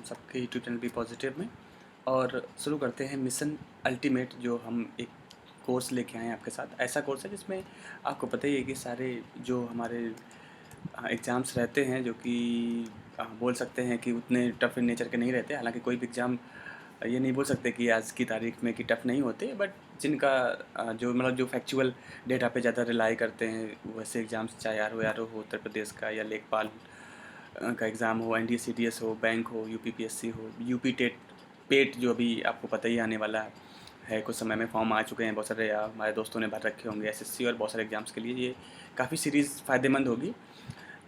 सबके YouTube channel B positive में। और शुरू करते हैं मिशन अल्टीमेट, जो हम एक कोर्स लेके आए हैं आपके साथ। ऐसा कोर्स है जिसमें आपको पता ही है कि सारे जो हमारे एग्ज़ाम्स रहते हैं, जो कि बोल सकते हैं कि उतने टफ़ इन नेचर के नहीं रहते। हालांकि कोई भी एग्ज़ाम ये नहीं बोल सकते कि आज की तारीख में कि टफ़ नहीं होते, बट जिनका जो मतलब जो फैक्चुअल डेटा पे ज़्यादा रिलाई करते हैं वैसे एग्ज़ाम्स, चाहे आर ओ हो उत्तर प्रदेश का, या लेखपाल का एग्ज़ाम हो, एनडीए सीडीएस हो, बैंक हो, यूपीपीएससी हो, यूपी टेट पेट जो अभी आपको पता ही आने वाला है। कुछ समय में फॉर्म आ चुके हैं, बहुत सारे हमारे दोस्तों ने भर रखे होंगे एसएससी और बहुत सारे एग्ज़ाम्स के लिए। ये काफ़ी सीरीज़ फ़ायदेमंद होगी,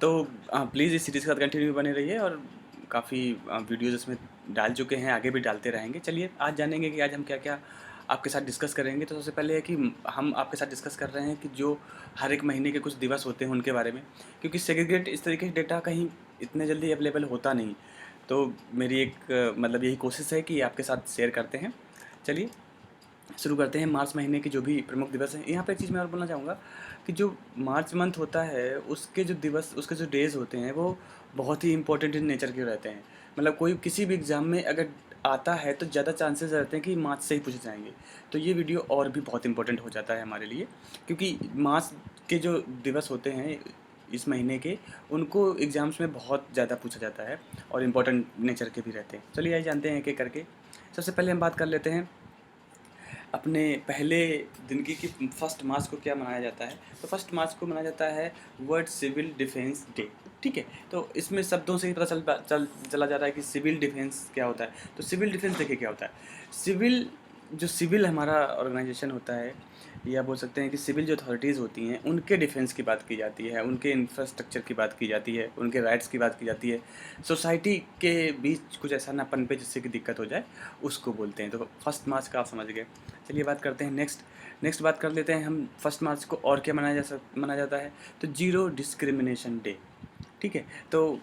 तो प्लीज़ इस सीरीज़ के साथ कंटिन्यू बने रहिए। और काफ़ी वीडियोज़ इसमें डाल चुके हैं, आगे भी डालते रहेंगे। चलिए आज जानेंगे कि आज हम क्या क्या आपके साथ डिस्कस करेंगे। तो सबसे पहले है कि हम आपके साथ डिस्कस कर रहे हैं कि जो हर एक महीने के कुछ दिवस होते हैं उनके बारे में, क्योंकि सेग्रीगेट इस तरीके का डेटा कहीं इतने जल्दी अवेलेबल होता नहीं। तो मेरी एक मतलब यही कोशिश है कि आपके साथ शेयर करते हैं। चलिए शुरू करते हैं। मार्च महीने के जो भी प्रमुख दिवस हैं, यहाँ पे एक चीज़ मैं और बोलना चाहूँगा कि जो मार्च मंथ होता है उसके जो दिवस, उसके जो डेज़ होते हैं वो बहुत ही इंपॉर्टेंट इन नेचर के रहते हैं। मतलब कोई किसी भी एग्ज़ाम में अगर आता है तो ज़्यादा चांसेस रहते हैं कि मार्च से ही पूछे जाएंगे। तो ये वीडियो और भी बहुत इंपॉर्टेंट हो जाता है हमारे लिए, क्योंकि मार्च के जो दिवस होते हैं इस महीने के, उनको एग्ज़ाम्स में बहुत ज़्यादा पूछा जाता है और इम्पोर्टेंट नेचर के भी रहते हैं। चलिए आइए जानते हैं एक एक करके। सबसे पहले हम बात कर लेते हैं अपने पहले दिन की कि फर्स्ट मार्च को क्या मनाया जाता है। तो फर्स्ट मार्च को मनाया जाता है वर्ल्ड सिविल डिफेंस डे। ठीक है, तो इसमें शब्दों से ही पता चला जा रहा है कि सिविल डिफेंस क्या होता है। तो सिविल डिफेंस देखिए क्या होता है। सिविल, जो सिविल हमारा ऑर्गेनाइजेशन होता है, या बोल सकते हैं कि सिविल जो अथॉरिटीज़ होती हैं उनके डिफेंस की बात की जाती है, उनके इंफ्रास्ट्रक्चर की बात की जाती है, उनके राइट्स की बात की जाती है। सोसाइटी के बीच कुछ ऐसा ना पनपे जिससे कि दिक्कत हो जाए, उसको बोलते हैं। तो फर्स्ट मार्च का आप समझ गए। चलिए बात करते हैं नेक्स्ट बात कर लेते हैं हम फर्स्ट मार्च को और क्या मनाया जाता है। तो जीरो डिस्क्रिमिनेशन डे। ठीक है, तो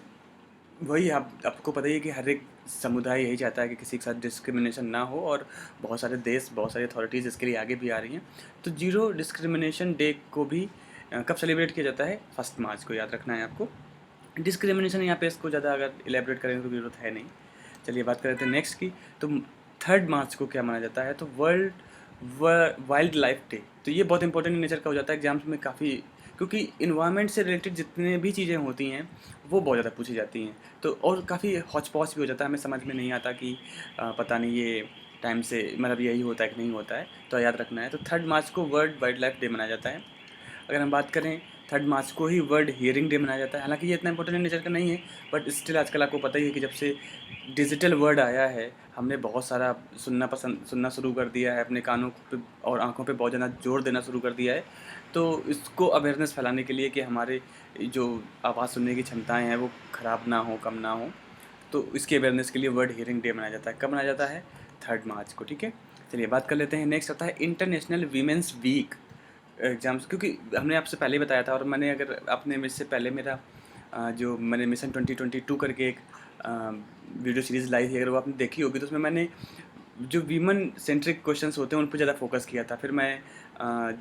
वही आपको पता ही है कि हर एक समुदाय यही चाहता है कि किसी के साथ डिस्क्रिमिनेशन ना हो, और बहुत सारे देश, बहुत सारी अथॉरिटीज़ इसके लिए आगे भी आ रही हैं। तो जीरो डिस्क्रिमिनेशन डे को भी कब सेलिब्रेट किया जाता है? फर्स्ट मार्च को, याद रखना है आपको। डिस्क्रिमिनेशन यहाँ पे इसको ज़्यादा अगर इलेबरेट करेंगे तो ज़रूरत है नहीं। चलिए बात कर लेते हैं नेक्स्ट की। तो थर्ड मार्च को क्या माना जाता है? तो वर्ल्ड वाइल्ड लाइफ डे। तो ये बहुत इंपॉर्टेंट नेचर का हो जाता है एग्जाम्स में काफ़ी, क्योंकि इन्वायरमेंट से रिलेटेड जितने भी चीज़ें होती हैं वो बहुत ज़्यादा पूछी जाती हैं। तो और काफ़ी हौच पौच भी हो जाता है, हमें समझ में नहीं आता कि पता नहीं ये टाइम से मतलब यही होता है कि नहीं होता है। तो याद रखना है। तो थर्ड मार्च को वर्ल्ड वाइल्ड लाइफ डे मनाया जाता है। अगर हम बात करें, थर्ड मार्च को ही वर्ल्ड हियरिंग डे मनाया जाता है। हालांकि ये इतना इंपॉर्टेंट नेचर का नहीं है, बट स्टिल आजकल आपको पता ही है कि जब से डिजिटल वर्ड आया है, हमने बहुत सारा सुनना शुरू कर दिया है, अपने कानों पे और आँखों पे बहुत ज़्यादा जोर देना शुरू कर दिया है। तो इसको अवेयरनेस फैलाने के लिए कि हमारे जो आवाज़ सुनने की क्षमताएँ हैं वो ख़राब ना हो, कम ना हो, तो इसकी अवेयरनेस के लिए वर्ल्ड हियरिंग डे मनाया जाता है। कब मनाया जाता है? थर्ड मार्च को। ठीक है, चलिए बात कर लेते हैं। नेक्स्ट आता है इंटरनेशनल वीमेंस वीक एग्ज़ाम्स। क्योंकि हमने आपसे पहले ही बताया था, और मैंने अगर आपने मुझसे पहले मेरा जो मैंने मिशन 2022 करके एक वीडियो सीरीज़ लाई थी, अगर वो आपने देखी होगी, तो उसमें मैंने जो वीमन सेंट्रिक क्वेश्चंस होते हैं उन पर ज़्यादा फोकस किया था। फिर मैं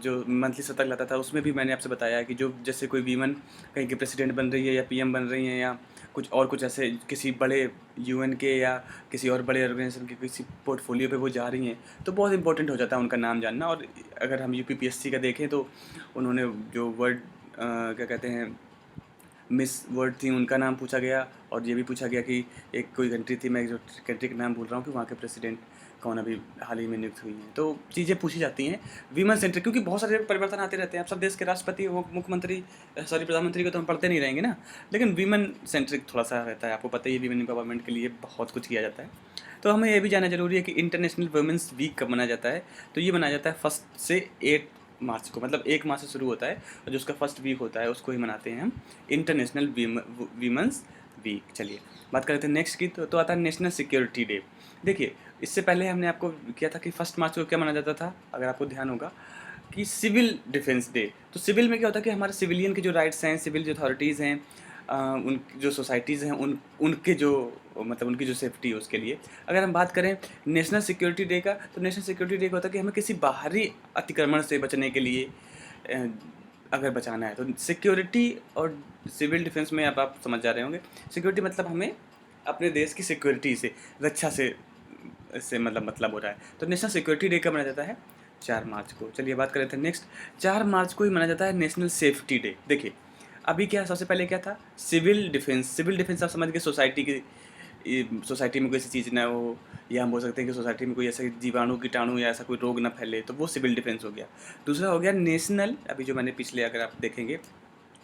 जो मंथली सतर्क लाता था उसमें भी मैंने आपसे बताया कि जो जैसे कोई वीमन कहीं की प्रेसिडेंट बन रही है या पीएम बन रही हैं, या कुछ ऐसे किसी बड़े यूएन के या किसी और बड़े ऑर्गेनाइजेशन के किसी पोर्टफोलियो पे वो जा रही हैं, तो बहुत इंपॉर्टेंट हो जाता है उनका नाम जानना। और अगर हम यूपीपीएससी का देखें तो उन्होंने जो वर्ड क्या कहते हैं मिस वर्ड थी, उनका नाम पूछा गया, और ये भी पूछा गया कि एक कोई कंट्री थी, मैं जो कंट्री का नाम भूल रहा हूँ, कि वहाँ के प्रेसिडेंट कौन अभी हाल ही में नियुक्त हुई हैं। तो चीज़ें पूछी जाती हैं वीमन सेंट्रिक, क्योंकि बहुत सारे परिवर्तन आते रहते हैं। अब सब देश के राष्ट्रपति, मुख्यमंत्री, सॉरी प्रधानमंत्री को तो हम पढ़ते नहीं रहेंगे ना, लेकिन वीमन सेंट्रिक थोड़ा सा रहता है। आपको पता ही है वीमन एम्पावरमेंट के लिए बहुत कुछ किया जाता है। तो हमें ये भी जानना जरूरी है कि इंटरनेशनल वुमेंस वीक कब मनाया जाता है। तो ये मनाया जाता है 1 से 8 मार्च को, मतलब 1 मार्च से शुरू होता है, और जो उसका फर्स्ट वीक होता है उसको ही मनाते हैं हम इंटरनेशनल वीमेंस वीक। चलिए बात करते हैं नेक्स्ट की। तो आता है नेशनल सिक्योरिटी डे। देखिए, इससे पहले हमने आपको किया था कि फर्स्ट मार्च को क्या माना जाता था, अगर आपको ध्यान होगा, कि सिविल डिफेंस डे। तो सिविल में क्या होता है कि हमारे सिविलियन के जो राइट्स हैं, सिविल जो अथॉरिटीज़ हैं, उन जो सोसाइटीज़ हैं, उनके जो मतलब उनकी जो सेफ्टी है उसके लिए। अगर हम बात करें नेशनल सिक्योरिटी डे का, तो नेशनल सिक्योरिटी डे का होता है कि हमें किसी बाहरी अतिक्रमण से बचने के लिए अ, अगर बचाना है। तो सिक्योरिटी और सिविल डिफेंस में अब आप समझ जा रहे होंगे। सिक्योरिटी मतलब हमें अपने देश की सिक्योरिटी से, रक्षा से मतलब हो रहा है। तो नेशनल सिक्योरिटी डे कब मनाया जाता है? 4 मार्च को। चलिए बात कर लेते हैं नेक्स्ट। 4 मार्च को ही मनाया जाता है नेशनल सेफ्टी डे। देखिए अभी क्या सबसे पहले क्या था? Civil defence. सिविल डिफेंस आप समझ गए, सोसाइटी की सोसाइटी में कोई ऐसी चीज़ ना हो, या हम बोल सकते हैं कि सोसाइटी में कोई ऐसा जीवाणु कीटाणु या ऐसा कोई रोग ना फैले, तो वो सिविल डिफेंस हो गया। दूसरा हो गया नेशनल, अभी जो मैंने पिछले अगर आप देखेंगे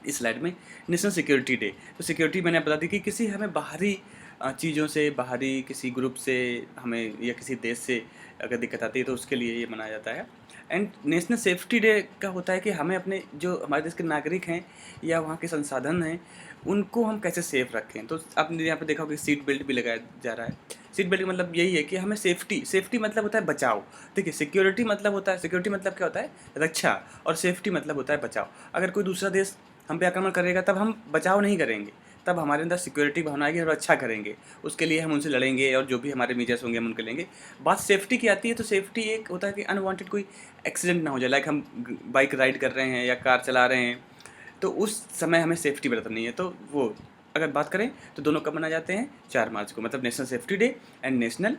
इस स्लाइड में, नेशनल सिक्योरिटी डे। तो सिक्योरिटी मैंने बता दी कि किसी हमें बाहरी चीज़ों से, बाहरी किसी ग्रुप से हमें या किसी देश से अगर दिक्कत आती है तो उसके लिए ये मनाया जाता है। एंड नेशनल सेफ्टी डे का होता है कि हमें अपने जो हमारे देश के नागरिक हैं या वहाँ के संसाधन हैं उनको हम कैसे सेफ रखें। तो आपने यहाँ पे देखा होगा कि सीट बेल्ट भी लगाया जा रहा है। सीट बेल्ट का मतलब यही है कि हमें सेफ्टी मतलब होता है बचाव। देखिए सिक्योरिटी मतलब होता है, सिक्योरिटी मतलब क्या होता है? रक्षा। और सेफ्टी मतलब होता है बचाव। अगर कोई दूसरा देश हम पे आक्रमण करेगा तब हम बचाव नहीं करेंगे, तब हमारे अंदर सिक्योरिटी भावना आएगी और अच्छा करेंगे। उसके लिए हम उनसे लड़ेंगे और जो भी हमारे मेजर्स होंगे हम उनके लेंगे। बात सेफ्टी की आती है तो सेफ्टी एक होता है कि अनवांटेड कोई एक्सीडेंट ना हो जाए। लाइक हम बाइक राइड कर रहे हैं या कार चला रहे हैं तो उस समय हमें सेफ्टी बरतनी है। तो वो अगर बात करें तो दोनों कब मनाए जाते हैं? 4 मार्च को, मतलब national safety day and national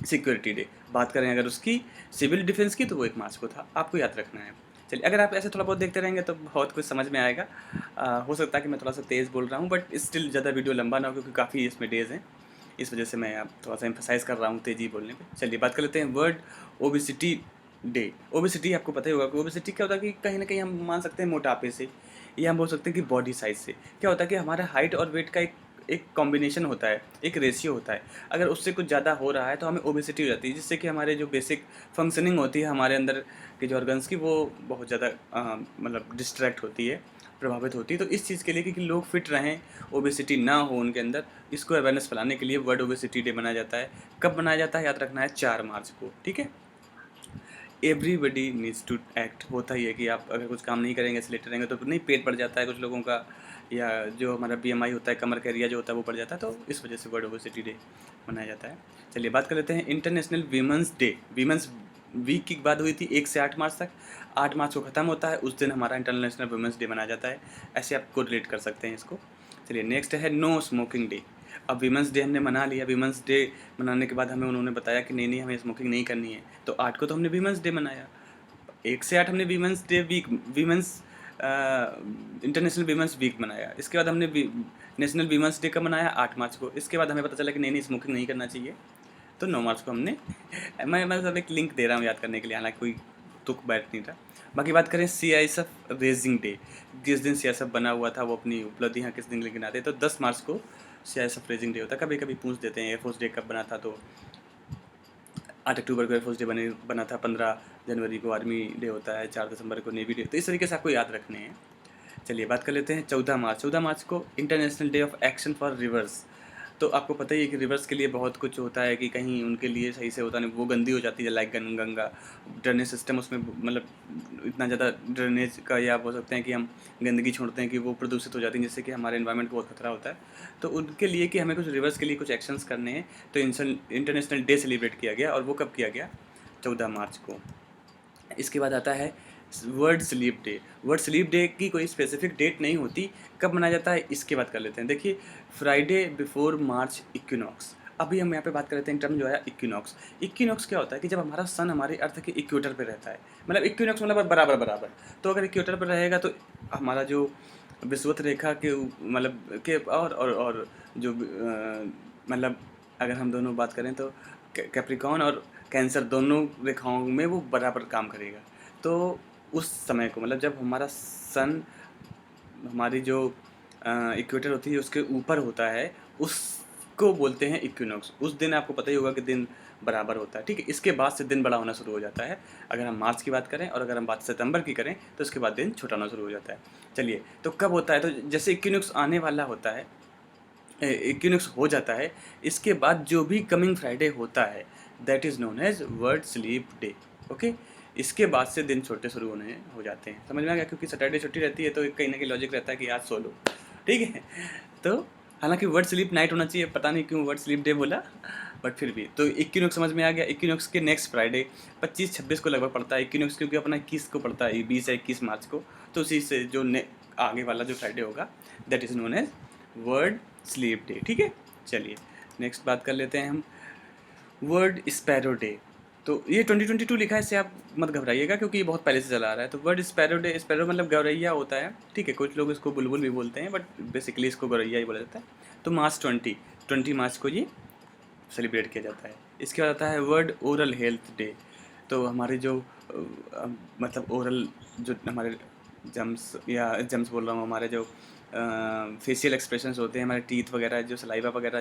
security day. बात करें अगर उसकी सिविल डिफेंस की तो वो 1 मार्च को था, आपको याद रखना है। चलिए अगर आप ऐसे थोड़ा बहुत देखते रहेंगे तो बहुत कुछ समझ में आएगा। हो सकता है कि मैं थोड़ा सा तेज़ बोल रहा हूँ बट स्टिल ज़्यादा वीडियो लंबा ना हो क्योंकि काफ़ी इसमें डेज़ हैं, इस वजह से मैं आप थोड़ा सा एम्फसाइज़ कर रहा हूँ तेज़ी बोलने पे। चलिए बात कर लेते हैं वर्ल्ड ओबेसिटी डे। ओबेसिटी आपको पता ही होगा कि ओबेसिटी क्या होता है कि कहीं न कहीं हम मान सकते हैं मोटापे से, या हम बोल सकते हैं कि बॉडी साइज़ से। क्या होता है कि हमारा हाइट और वेट का एक एक कॉम्बिनेशन होता है, एक रेशियो होता है। अगर उससे कुछ ज़्यादा हो रहा है तो हमें ओबेसिटी हो जाती है, जिससे कि हमारे जो बेसिक फंक्शनिंग होती है हमारे अंदर के जो ऑर्गन्स की, वो बहुत ज़्यादा मतलब डिस्ट्रैक्ट होती है, प्रभावित होती है। तो इस चीज़ के लिए कि लोग फिट रहें, ओबेसिटी ना हो उनके अंदर, इसको अवेयरनेस फैलाने के लिए वर्ल्ड ओबेसिटी डे मनाया जाता है। कब मनाया जाता है? याद रखना है, 4 मार्च को। ठीक है? Everybody needs to act. होता ही है कि आप अगर कुछ काम नहीं करेंगे, ऐसे लेटे रहेंगे तो नहीं, पेट बढ़ जाता है कुछ लोगों का, या जो हमारा BMI होता है, कमर का एरिया जो होता है वो बढ़ जाता है। तो इस वजह से वर्ल्ड ओबेसिटी डे मनाया जाता है। चलिए बात कर लेते हैं international women's day. Women's week की बात हुई थी 1 से 8 मार्च तक। 8 मार्च को ख़त्म होता है, उस दिन हमारा इंटरनेशनल वीमेंस डे मनाया जाता है। ऐसे आप कोरिलेट कर सकते हैं इसको। चलिए नेक्स्ट है नो स्मोकिंग डे। अब वीमेंस डे हमने मना लिया, वीमेंस डे मनाने के बाद हमें उन्होंने बताया कि नहीं हमें स्मोकिंग नहीं करनी है, तो 8 को तो हमने वीमेंस डे मनाया। 1 से 8 हमने women's day week, women's international women's week मनाया। इसके बाद हमने नेशनल वीमेंस डे का मनाया 8 मार्च को। इसके बाद हमें पता चला कि नहीं स्मोकिंग नहीं करना चाहिए, तो 9 मार्च को हमने मैं सब एक लिंक दे रहा हूँ याद करने के लिए, हालांकि कोई तुक बैठ नहीं था। बाकी बात करें CISF रेजिंग डे, जिस दिन CISF बना हुआ था वो अपनी उपलब्धियाँ किस दिन गिनाते हैं, तो 10 मार्च को CISF रेजिंग डे होता है। कभी कभी पूछ देते हैं एयरफोर्स डे कब बना था, तो 8 अक्टूबर को एयरफोर्स डे बना था, 15 जनवरी को आर्मी डे होता है, 4 दिसंबर को नेवी डे। तो इस तरीके से आपको याद रखने हैं। चलिए बात कर लेते हैं 14 मार्च। 14 मार्च को international day of action for reverse. तो आपको पता ही है कि रिवर्स के लिए बहुत कुछ होता है कि कहीं उनके लिए सही से होता नहीं, वो गंदी हो जाती है, लाइक गंगा ड्रेनेज सिस्टम उसमें मतलब इतना ज़्यादा ड्रेनेज का, या बोल सकते हैं कि हम गंदगी छोड़ते हैं कि वो प्रदूषित हो जाती है, जिससे कि हमारे एनवायरनमेंट को बहुत खतरा होता है। तो उनके लिए कि हमें कुछ रिवर्स के लिए कुछ एक्शंस करने हैं, तो इंटरनेशनल डे सेलिब्रेट किया गया। और वो कब किया गया? 14 मार्च को। इसके बाद आता है world sleep day. World sleep day की कोई स्पेसिफिक डेट नहीं होती, कब मनाया जाता है इसकी बात कर लेते हैं। देखिए फ्राइडे बिफोर मार्च इक्विनॉक्स। अभी हम यहाँ पे बात कर लेते हैं टर्म जो है इक्विनॉक्स। इक्विनॉक्स क्या होता है कि जब हमारा सन हमारे अर्थ के इक्वेटर पे रहता है, मतलब इक्विनॉक्स मतलब बराबर बराबर। तो अगर इक्वेटर पर रहेगा तो हमारा जो विषुवत रेखा के मतलब के और जो मतलब अगर हम दोनों बात करें तो कैप्रिकॉन और कैंसर दोनों रेखाओं में वो बराबर काम करेगा। तो उस समय को मतलब जब हमारा सन हमारी जो इक्वेटर होती है उसके ऊपर होता है, उसको बोलते हैं इक्विनॉक्स। उस दिन आपको पता ही होगा कि दिन बराबर होता है। ठीक है, इसके बाद से दिन बड़ा होना शुरू हो जाता है अगर हम मार्च की बात करें, और अगर हम बात सितंबर की करें तो उसके बाद दिन छोटा होना शुरू हो जाता है। चलिए तो कब होता है? तो जैसे इक्विनॉक्स आने वाला होता है, इक्विनॉक्स हो जाता है, इसके बाद जो भी कमिंग फ्राइडे होता है that is known as world sleep day. Okay, इसके बाद से दिन छोटे शुरू होने हो जाते हैं। समझ में आ गया? क्योंकि सैटरडे छुट्टी रहती है तो कहीं ना कहीं लॉजिक रहता है कि आज सो लो। ठीक है, तो हालांकि वर्ड स्लीप नाइट होना चाहिए, पता नहीं क्यों वर्ड स्लीप डे बोला, बट फिर भी तो इक्विनॉक्स समझ में आ गया। इक्विनॉक्स के नेक्स्ट फ्राइडे 25-26 को लगभग पड़ता है इक्विनॉक्स, क्योंकि अपना 21 को पड़ता है, 20 या 21 मार्च को। तो उसी से जो आगे वाला जो फ्राइडे होगा that is known as world sleep day. ठीक है, चलिए नेक्स्ट बात कर लेते हैं हम वर्ल्ड स्पैरो डे। तो ये 2022 लिखा है, इससे आप मत घबराइएगा क्योंकि ये बहुत पहले से चला आ रहा है। तो वर्ल्ड स्पैरो डे, स्पैरो मतलब गौरैया होता है, ठीक है, कुछ लोग इसको बुलबुल भी बोलते हैं, बट बेसिकली इसको गौरैया ही बोला जाता है। तो मार्च 20 मार्च को ये सेलिब्रेट किया जाता है। इसके बाद आता है वर्ल्ड ओरल हेल्थ डे। तो हमारे जो मतलब ओरल जो हमारे जम्स बोल रहा हूँ, हमारे जो फेशियल एक्सप्रेशंस होते हैं, हमारे टीथ वगैरह, जो सलाइवा वगैरह,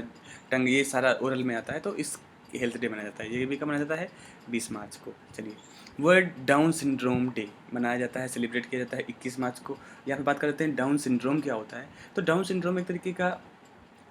टंग, ये सारा ओरल में आता है। तो इस हेल्थ डे मनाया जाता है। ये भी कब मनाया जाता है? 20 मार्च को। चलिए वर्ल्ड डाउन सिंड्रोम डे मनाया जाता है, सेलिब्रेट किया जाता है 21 मार्च को। यहाँ पे बात करते हैं डाउन सिंड्रोम क्या होता है। तो डाउन सिंड्रोम एक तरीके का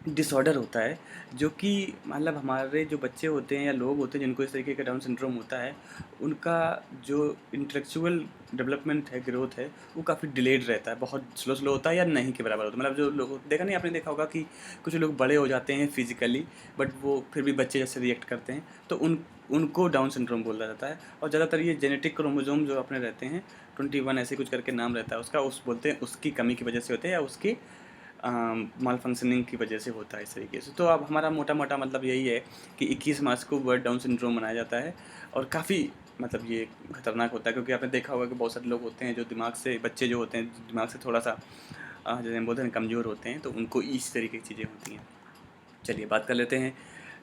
डिसऑर्डर होता है, जो कि मतलब हमारे जो बच्चे होते हैं या लोग होते हैं जिनको इस तरीके का डाउन सिंड्रोम होता है, उनका जो इंटेलेक्चुअल डेवलपमेंट है, ग्रोथ है, वो काफ़ी डिलेड रहता है, बहुत स्लो होता है या नहीं के बराबर होता है। मतलब जो लोग देखा नहीं, आपने देखा होगा कि कुछ लोग बड़े हो जाते हैं फिजिकली, बट वो फिर भी बच्चे जैसे रिएक्ट करते हैं, तो उनको डाउन सिंड्रोम बोला जाता है। और ज़्यादातर ये जेनेटिक क्रोमोसोम जो अपने रहते हैं 21 ऐसे कुछ करके नाम रहता है उसका, उस बोलते हैं उसकी कमी की वजह से होते हैं या उसकी माल फंक्शनिंग की वजह से होता है इस तरीके से। तो अब हमारा मोटा मोटा मतलब यही है कि 21 मार्च को वर्ल्ड डाउन सिंड्रोम मनाया जाता है। और काफ़ी मतलब ये खतरनाक होता है क्योंकि आपने देखा होगा कि बहुत सारे लोग होते हैं जो दिमाग से, बच्चे जो होते हैं दिमाग से थोड़ा सा जैसे हम बोलते हैं कमज़ोर होते हैं, तो उनको इस तरीके की चीज़ें होती हैं। चलिए बात कर लेते हैं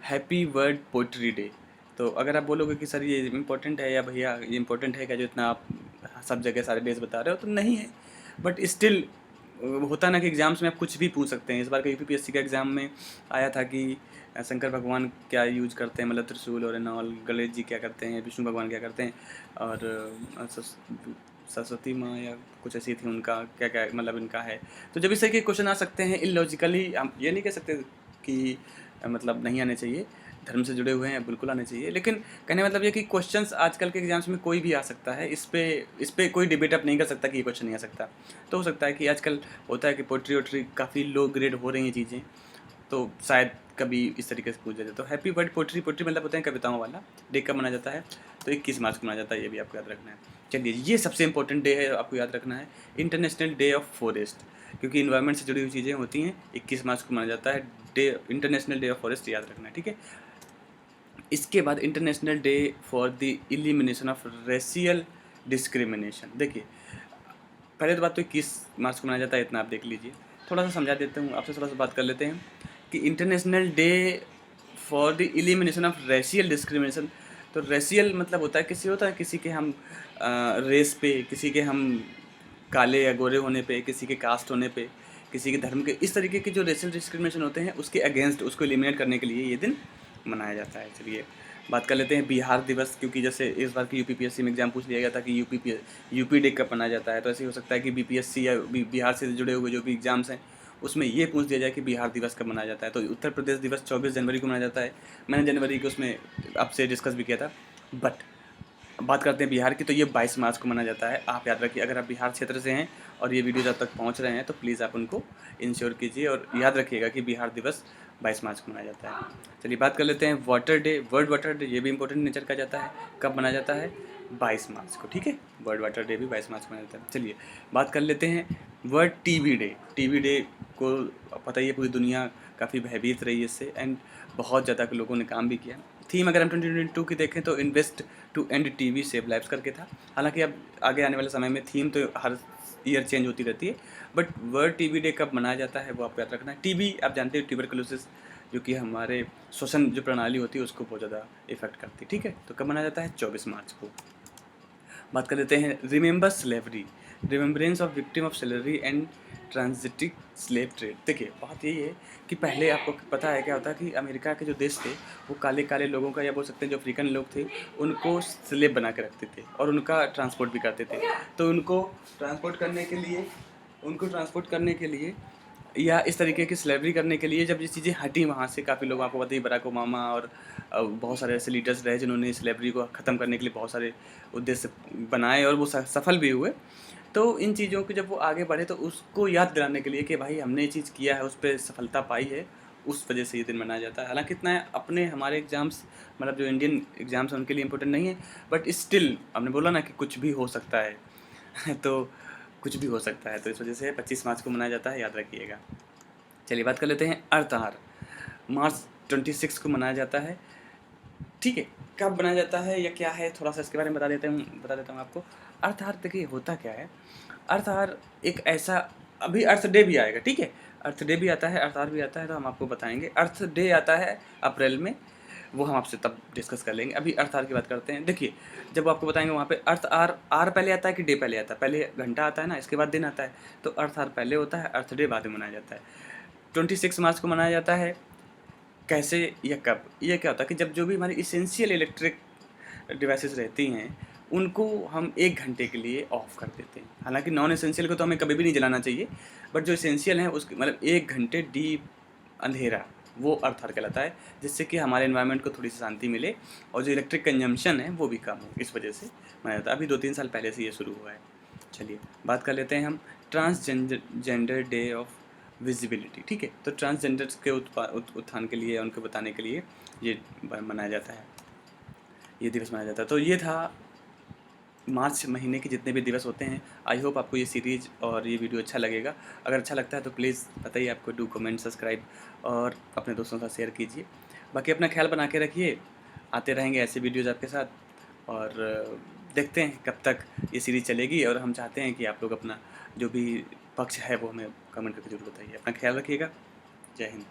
हैप्पी वर्ल्ड पोइट्री डे। तो अगर आप बोलोगे कि सर ये इम्पोर्टेंट है या भैया ये इम्पोर्टेंट है क्या, जो इतना आप सब जगह सारे डेज बता रहे हो, तो नहीं है। बट स्टिल होता ना कि एग्ज़ाम्स में आप कुछ भी पूछ सकते हैं। इस बार का यूपीपीएससी का एग्ज़ाम में आया था कि शंकर भगवान क्या यूज़ करते हैं, मतलब त्रिशूल और एंड ऑल, गणेश जी क्या करते हैं, विष्णु भगवान क्या करते हैं, और सरस्वती माँ या कुछ ऐसी थी, उनका क्या क्या मतलब इनका है। तो जब इस तरह के क्वेश्चन आ सकते हैं इलॉजिकली, हम ये नहीं कह सकते कि मतलब नहीं आने चाहिए, धर्म से जुड़े हुए हैं बिल्कुल आने चाहिए, लेकिन कहने मतलब ये कि क्वेश्चंस आजकल के एग्जाम्स में कोई भी आ सकता है। इस पे कोई डिबेट आप नहीं कर सकता कि ये क्वेश्चन नहीं आ सकता। तो हो सकता है कि आजकल होता है कि पोट्री वोट्री काफ़ी लो ग्रेड हो रही हैं चीज़ें, तो शायद कभी इस तरीके से पूछ जाए। तो हैप्पी वर्ल्ड पोट्री, पोट्री मतलब होता है कविताओं वाला डे कब मनाया जाता है? तो 21 मार्च को मनाया जाता है, ये भी आपको याद रखना है। चलिए ये सबसे इंपॉर्टेंट डे है, आपको याद रखना है, इंटरनेशनल डे ऑफ फॉरेस्ट, क्योंकि इन्वायरमेंट से जुड़ी हुई चीज़ें होती हैं। 21 मार्च को मनाया जाता है day, international day of forest, याद रखना है, ठीक है। इसके बाद international day for the elimination of racial discrimination. देखिए पहले तो बात तो 21 मार्च को मनाया जाता है, इतना आप देख लीजिए। थोड़ा सा समझा देता हूँ आपसे, थोड़ा सा बात कर लेते हैं कि international day for the elimination of racial discrimination. तो रेशियल मतलब होता है किसी के हम रेस पे, किसी के हम काले या गोरे होने पे, किसी के कास्ट होने पे, किसी के धर्म के, इस तरीके के जो रेशियल डिस्क्रिमिनेशन होते हैं उसके अगेंस्ट, उसको एलिमिनेट करने के लिए ये दिन मनाया जाता है। चलिए बात कर लेते हैं बिहार दिवस, क्योंकि जैसे इस बार की यूपीपीएससी में एग्जाम पूछ लिया गया था कि यूपी डे कब मनाया जाता है। तो ऐसे ही हो सकता है कि बीपीएससी या बिहार से जुड़े हुए जो भी एग्जाम्स हैं उसमें ये पूछ दिया जाए कि बिहार दिवस कब मनाया जाता है। तो उत्तर प्रदेश दिवस 24 जनवरी को मनाया जाता है। मैंने जनवरी के उसमें आपसे डिस्कस भी किया था। बट बात करते हैं बिहार की, तो ये 22 मार्च को मनाया जाता है। आप याद रखिए, अगर आप बिहार क्षेत्र से हैं और ये वीडियो जब तक पहुंच रहे हैं तो प्लीज़ आप उनको इंश्योर कीजिए और याद रखिएगा कि बिहार दिवस 22 मार्च को मनाया जाता है। चलिए बात कर लेते हैं water day, world water day, ये भी इंपॉर्टेंट नेचर का जाता है। कब मनाया जाता है? 22 मार्च को, ठीक है। वर्ल्ड वाटर डे भी 22 मार्च को मनाया जाता है। चलिए बात कर लेते हैं world TB day. TB day को पता ही है, पूरी दुनिया काफ़ी भयभीत रही है इससे, एंड बहुत ज़्यादा लोगों ने काम भी किया। थीम अगर हम 2022 की देखें तो invest to end TB save lives करके था। हालांकि अब आगे आने वाले समय में थीम तो हर ईयर चेंज होती रहती है, बट वर्ल्ड टीबी डे कब मनाया जाता है वो आपको याद रखना है। टीबी आप जानते हैं ट्यूबरकुलोसिस, जो कि हमारे श्वसन जो प्रणाली होती है उसको बहुत ज़्यादा इफेक्ट करती है, ठीक है। तो कब मनाया जाता है? 24 मार्च को। बात कर लेते हैं remember slavery, remembrance of victim of slavery and transatlantic slave trade. देखिए बात यही है कि पहले आपको पता है क्या होता है कि अमेरिका के जो देश थे वो काले काले लोगों का, या बोल सकते हैं जो अफ्रीकन लोग थे, उनको स्लेव बना के रखते थे और उनका ट्रांसपोर्ट भी करते थे। तो उनको ट्रांसपोर्ट करने के लिए या इस तरीके की स्लेवरी करने के लिए जब ये चीज़ें हटी वहाँ से, काफ़ी लोग आपको पता ही, बराक ओबामा और बहुत सारे ऐसे लीडर्स रहे जिन्होंने स्लेवरी को ख़त्म करने के लिए बहुत सारे उद्देश्य बनाए और वो सफल भी हुए। तो इन चीज़ों को जब वो आगे बढ़े तो उसको याद दिलाने के लिए कि भाई हमने ये चीज़ किया है, उस पर सफलता पाई है, उस वजह से ये दिन मनाया जाता है। हालांकि इतना अपने हमारे एग्ज़ाम्स, मतलब जो इंडियन एग्ज़ाम्स हैं उनके लिए इम्पोर्टेंट नहीं है, बट स्टिल हमने बोला ना कि कुछ भी हो सकता है तो कुछ भी हो सकता है, तो इस वजह से 25 मार्च को मनाया जाता है, याद रखिएगा। चलिए बात कर लेते हैं अर्थ आवर। मार्च 26 को मनाया जाता है। ठीक है, कब मनाया जाता है या क्या है, थोड़ा सा इसके बारे में बता देता हूँ आपको। अर्थ आवर देखिए होता क्या है, अर्थ आवर एक ऐसा, अभी अर्थ डे भी आएगा, ठीक है, अर्थ डे भी आता है, अर्थ आवर भी आता है, तो हम आपको बताएंगे। अर्थ डे आता है अप्रैल में, वो हम आपसे तब डिस्कस कर लेंगे। अभी अर्थ आवर की बात करते हैं। देखिए, जब आपको बताएंगे वहाँ पे अर्थ आर पहले आता है कि डे पहले आता है? पहले घंटा आता है ना, इसके बाद दिन आता है, तो अर्थ आवर पहले होता है, अर्थ डे बाद में मनाया जाता है। 26 मार्च को मनाया जाता है। कैसे या कब? ये क्या होता है कि जब जो भी हमारी इसेंशियल इलेक्ट्रिक डिवाइसेस रहती हैं, उनको हम 1 घंटे के लिए ऑफ़ कर देते हैं। हालाँकि नॉन एसेंशियल को तो हमें कभी भी नहीं जलाना चाहिए, बट जो एसेंशियल हैं उसकी मतलब 1 घंटे डीप अंधेरा, वो अर्थ आवर कहलाता है, जिससे कि हमारे एनवायरनमेंट को थोड़ी सी शांति मिले और जो इलेक्ट्रिक कंजम्पशन है वो भी कम हो, इस वजह से मनाया जाता है। अभी 2-3 साल पहले से ये शुरू हुआ है। चलिए बात कर लेते हैं हम जेंडर डे ऑफ विजिबिलिटी। ठीक है, तो ट्रांसजेंडर्स के उत्थान के लिए, उनको बताने के लिए ये मनाया जाता है, ये दिवस मनाया जाता है। तो ये था मार्च महीने के जितने भी दिवस होते हैं। आई होप आपको ये सीरीज़ और ये वीडियो अच्छा लगेगा। अगर अच्छा लगता है तो प्लीज़ बताइए, आपको डू कमेंट, सब्सक्राइब और अपने दोस्तों के साथ शेयर कीजिए। बाकी अपना ख्याल बना के रखिए, आते रहेंगे ऐसे वीडियोज़ आपके साथ, और देखते हैं कब तक ये सीरीज़ चलेगी। और हम चाहते हैं कि आप लोग अपना जो भी पक्ष है वो हमें कमेंट करके ज़रूर बताइए। अपना ख्याल रखिएगा। जय हिंद।